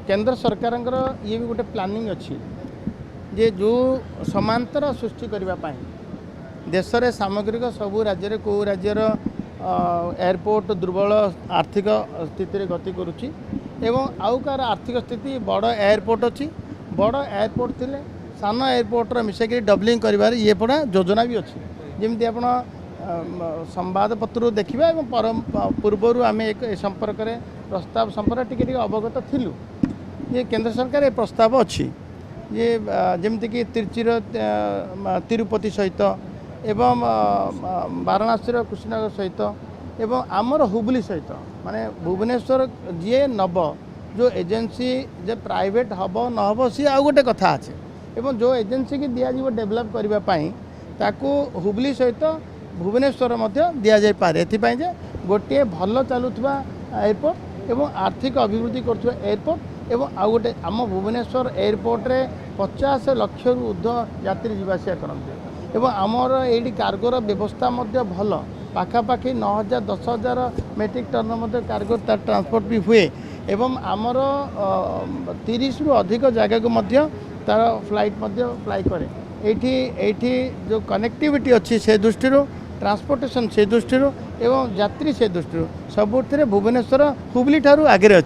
केंद्र सरकार ये भी गोटे प्लानिंग अच्छी जे जो समांतर सृष्टि करने देश में सामग्रिक सबू राज्य कौ राज्यर एयरपोर्ट दुर्बल आर्थिक स्थिति गति करुच्ची एवं आउ कार आर्थिक स्थिति बड़ एयरपोर्ट अच्छी बड़ एयरपोर्ट थिले सान एयरपोर्टर मिसेक डबलिंग कर ये पड़ा योजना भी अच्छी जमी आप संवादपत्र देखा पूर्वर आम एक संपर्क में प्रस्ताव संपर्क टी अवगत थिलु ये केंद्र सरकार ये प्रस्ताव अच्छी ये जमती कि तिरचिर तिरुपति सहित एवं वाराणसी कुशीनगर सहित एवं आमर हुबली सहित माने भुवनेश्वर जी नब जो एजेंसी जे प्राइवेट हम न हम सी आउ गोटे कथा अच्छे एवं जो एजेंसी की दिज्व डेभलप करने ताकू हुबली सहित भुवनेश्वर दि जापे एपाई गोटे भल चलुवा एयरपोर्ट एवं आर्थिक अभिवृद्धि कर एयरपोर्ट एवं आउ गोटे आम भुवनेश्वर एयरपोर्ट रे 50 लाख रु ऊर्ध्व यात्री जीवासिया करते एवं आमर ये कार्गोर व्यवस्था भल पाखापाखि 9,000 10,000 मेट्रिक टन कार्गो ट्रांसपोर्ट भी हुए एवं आमर 30 रु अधिक जगह को तार फ्लाइट फ्लाई करे एठी जो कनेक्टिविटी अच्छी से दृष्टि ट्रांसपोर्टेशन से दृष्टि एवं यात्री से दृष्टि सबुठ भुवनेश्वर हुबली ठारू आगे अच्छी।